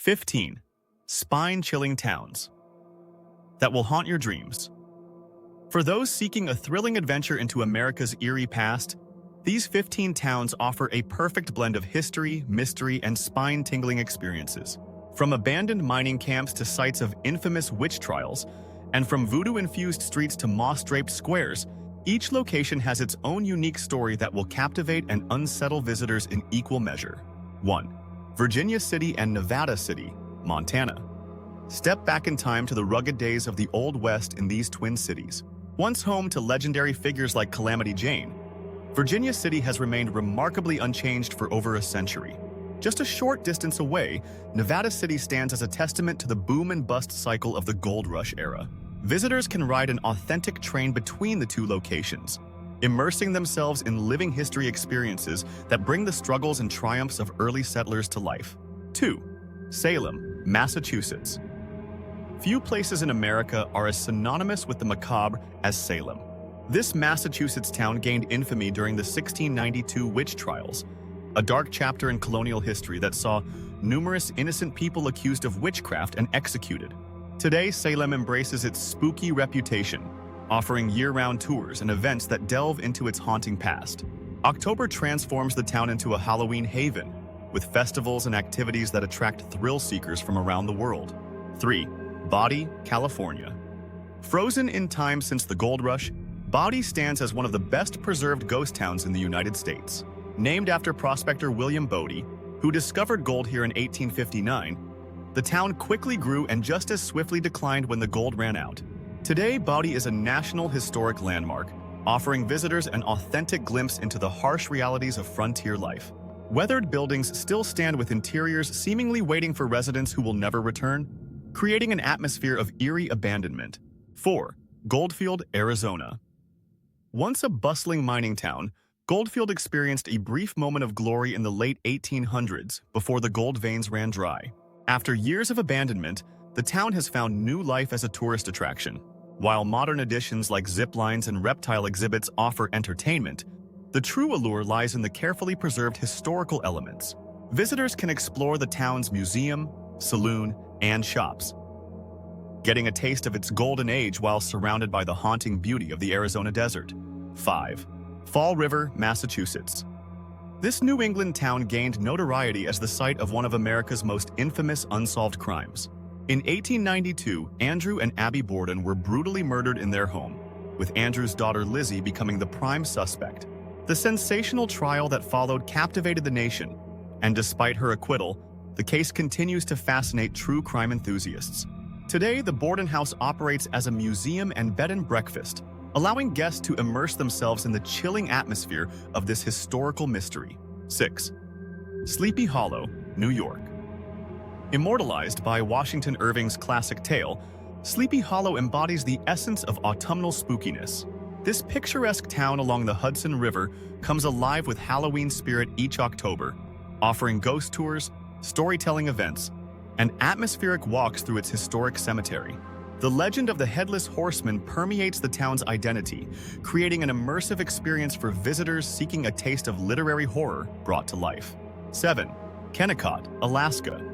15. Spine-chilling towns that will haunt your dreams. For those seeking a thrilling adventure into America's eerie past, these 15 towns offer a perfect blend of history, mystery, and spine-tingling experiences. From abandoned mining camps to sites of infamous witch trials, and from voodoo-infused streets to moss-draped squares, each location has its own unique story that will captivate and unsettle visitors in equal measure. 1. Virginia City and Nevada City, Montana. Step back in time to the rugged days of the Old West in these twin cities. Once home to legendary figures like Calamity Jane, Virginia City has remained remarkably unchanged for over a century. Just a short distance away, Nevada City stands as a testament to the boom and bust cycle of the gold rush era. Visitors can ride an authentic train between the two locations, immersing themselves in living history experiences that bring the struggles and triumphs of early settlers to life. 2. Salem, Massachusetts. Few places in America are as synonymous with the macabre as Salem. This Massachusetts town gained infamy during the 1692 witch trials, a dark chapter in colonial history that saw numerous innocent people accused of witchcraft and executed. Today, Salem embraces its spooky reputation, offering year-round tours and events that delve into its haunting past. October transforms the town into a Halloween haven, with festivals and activities that attract thrill-seekers from around the world. 3. Bodie, California. Frozen in time since the gold rush, Bodie stands as one of the best-preserved ghost towns in the United States. Named after prospector William Bodie, who discovered gold here in 1859, the town quickly grew and just as swiftly declined when the gold ran out. Today, Bodie is a National Historic Landmark, offering visitors an authentic glimpse into the harsh realities of frontier life. Weathered buildings still stand with interiors seemingly waiting for residents who will never return, creating an atmosphere of eerie abandonment. 4. Goldfield, Arizona. Once a bustling mining town, Goldfield experienced a brief moment of glory in the late 1800s before the gold veins ran dry. After years of abandonment, the town has found new life as a tourist attraction. While modern additions like zip lines and reptile exhibits offer entertainment, the true allure lies in the carefully preserved historical elements. Visitors can explore the town's museum, saloon, and shops, getting a taste of its golden age while surrounded by the haunting beauty of the Arizona desert. 5. Fall River, Massachusetts. This New England town gained notoriety as the site of one of America's most infamous unsolved crimes. In 1892, Andrew and Abby Borden were brutally murdered in their home, with Andrew's daughter Lizzie becoming the prime suspect. The sensational trial that followed captivated the nation, and despite her acquittal, the case continues to fascinate true crime enthusiasts. Today, the Borden house operates as a museum and bed and breakfast, allowing guests to immerse themselves in the chilling atmosphere of this historical mystery. 6. Sleepy Hollow, New York. Immortalized by Washington Irving's classic tale, Sleepy Hollow embodies the essence of autumnal spookiness. This picturesque town along the Hudson River comes alive with Halloween spirit each October, offering ghost tours, storytelling events, and atmospheric walks through its historic cemetery. The legend of the Headless Horseman permeates the town's identity, creating an immersive experience for visitors seeking a taste of literary horror brought to life. 7. Kennecott, Alaska.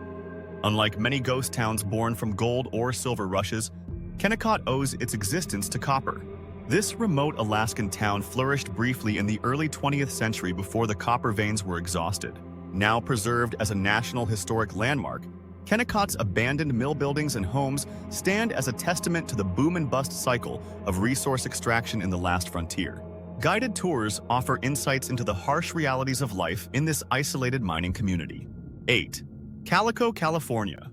Unlike many ghost towns born from gold or silver rushes, Kennecott owes its existence to copper. This remote Alaskan town flourished briefly in the early 20th century before the copper veins were exhausted. Now preserved as a National Historic Landmark, Kennecott's abandoned mill buildings and homes stand as a testament to the boom and bust cycle of resource extraction in the last frontier. Guided tours offer insights into the harsh realities of life in this isolated mining community. 8. Calico, California.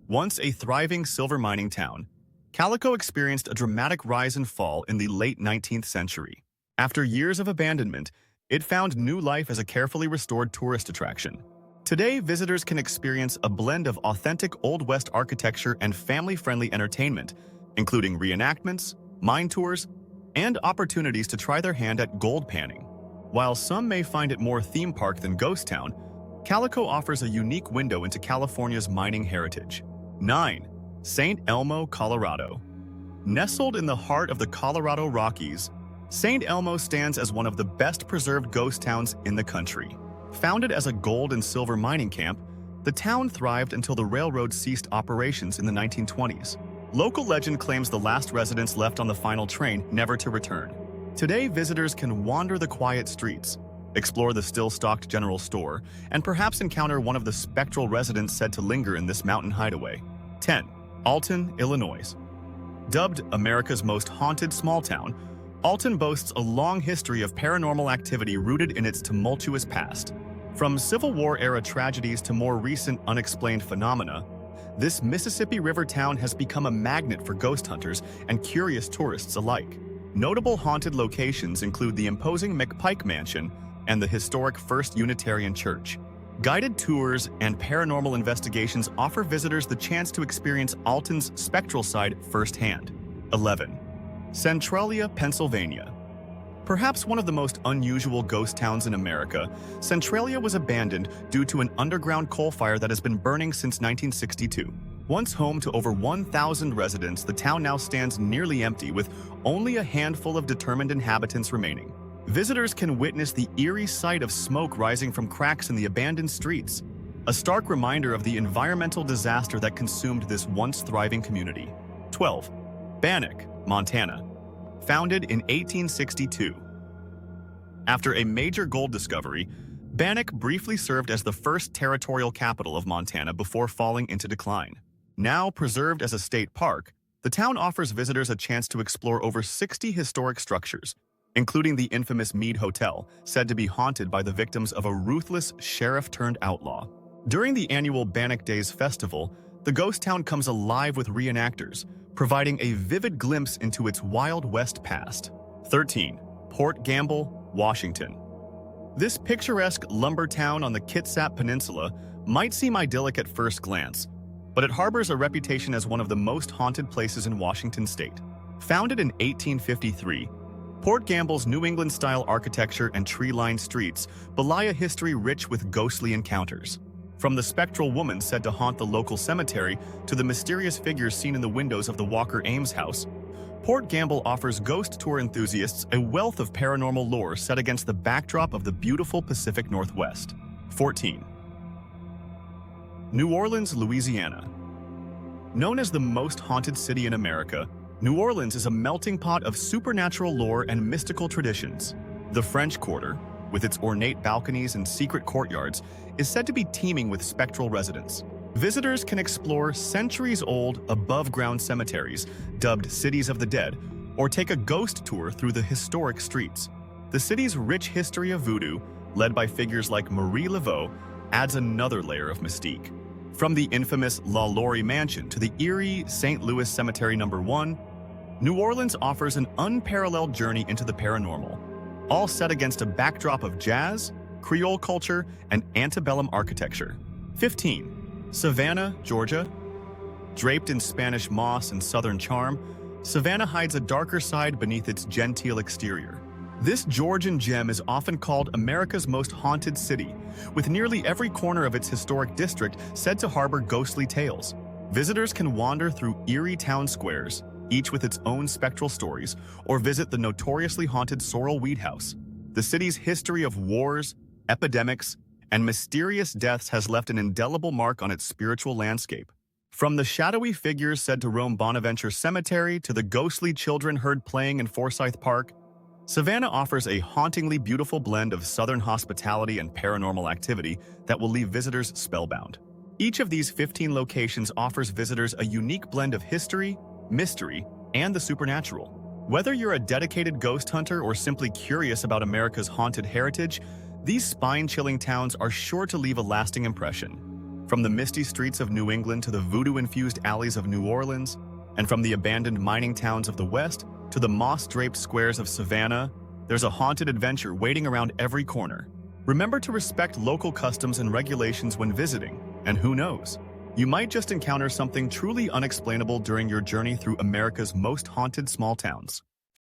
Once a thriving silver mining town, Calico experienced a dramatic rise and fall in the late 19th century. After years of abandonment, it found new life as a carefully restored tourist attraction. Today, visitors can experience a blend of authentic Old West architecture and family-friendly entertainment, including reenactments, mine tours, and opportunities to try their hand at gold panning. While some may find it more theme park than ghost town, Calico offers a unique window into California's mining heritage. 9. St. Elmo, Colorado. Nestled in the heart of the Colorado Rockies, St. Elmo stands as one of the best-preserved ghost towns in the country. Founded as a gold and silver mining camp, The town thrived until the railroad ceased operations in the 1920s. Local legend claims the last residents left on the final train, never to return. Today, visitors can wander the quiet streets, explore the still-stocked general store, and perhaps encounter one of the spectral residents said to linger in this mountain hideaway. 10. Alton, Illinois. Dubbed America's most haunted small town, Alton boasts a long history of paranormal activity rooted in its tumultuous past. From Civil War-era tragedies to more recent unexplained phenomena, this Mississippi River town has become a magnet for ghost hunters and curious tourists alike. Notable haunted locations include the imposing McPike Mansion and the historic First Unitarian Church. Guided tours and paranormal investigations offer visitors the chance to experience Alton's spectral side firsthand. 11. Centralia, Pennsylvania. Perhaps one of the most unusual ghost towns in America, Centralia was abandoned due to an underground coal fire that has been burning since 1962. Once home to over 1,000 residents, the town now stands nearly empty, with only a handful of determined inhabitants remaining. Visitors can witness the eerie sight of smoke rising from cracks in the abandoned streets, a stark reminder of the environmental disaster that consumed this once thriving community. 12. Bannack, Montana. Founded in 1862. After a major gold discovery, Bannack briefly served as the first territorial capital of Montana before falling into decline. Now preserved as a state park, the town offers visitors a chance to explore over 60 historic structures, including the infamous Mead Hotel, said to be haunted by the victims of a ruthless sheriff-turned-outlaw. During the annual Bannack Days festival, the ghost town comes alive with reenactors, providing a vivid glimpse into its Wild West past. 13. Port Gamble, Washington. This picturesque lumber town on the Kitsap Peninsula might seem idyllic at first glance, but it harbors a reputation as one of the most haunted places in Washington state. Founded in 1853, Port Gamble's New England-style architecture and tree-lined streets belie a history rich with ghostly encounters. From the spectral woman said to haunt the local cemetery to the mysterious figures seen in the windows of the Walker Ames house, Port Gamble offers ghost tour enthusiasts a wealth of paranormal lore set against the backdrop of the beautiful Pacific Northwest. 14. New Orleans, Louisiana. Known as the most haunted city in America, New Orleans is a melting pot of supernatural lore and mystical traditions. The French Quarter, with its ornate balconies and secret courtyards, is said to be teeming with spectral residents. Visitors can explore centuries-old, above-ground cemeteries, dubbed Cities of the Dead, or take a ghost tour through the historic streets. The city's rich history of voodoo, led by figures like Marie Laveau, adds another layer of mystique. From the infamous La Laurie Mansion to the eerie St. Louis Cemetery No. 1, New Orleans offers an unparalleled journey into the paranormal, all set against a backdrop of jazz, Creole culture, and antebellum architecture. 15. Savannah, Georgia. Draped in Spanish moss and southern charm, Savannah hides a darker side beneath its genteel exterior. This Georgian gem is often called America's most haunted city, with nearly every corner of its historic district said to harbor ghostly tales. Visitors can wander through eerie town squares, each with its own spectral stories, or visit the notoriously haunted Sorrel Weed House. The city's history of wars, epidemics, and mysterious deaths has left an indelible mark on its spiritual landscape. From the shadowy figures said to roam Bonaventure Cemetery to the ghostly children heard playing in Forsyth Park, Savannah offers a hauntingly beautiful blend of southern hospitality and paranormal activity that will leave visitors spellbound. Each of these 15 locations offers visitors a unique blend of history, mystery, and the supernatural. Whether you're a dedicated ghost hunter or simply curious about America's haunted heritage, these spine-chilling towns are sure to leave a lasting impression. From the misty streets of New England to the voodoo-infused alleys of New Orleans, and from the abandoned mining towns of the West to the moss-draped squares of Savannah, there's a haunted adventure waiting around every corner. Remember to respect local customs and regulations when visiting, and who knows, you might just encounter something truly unexplainable during your journey through America's most haunted small towns.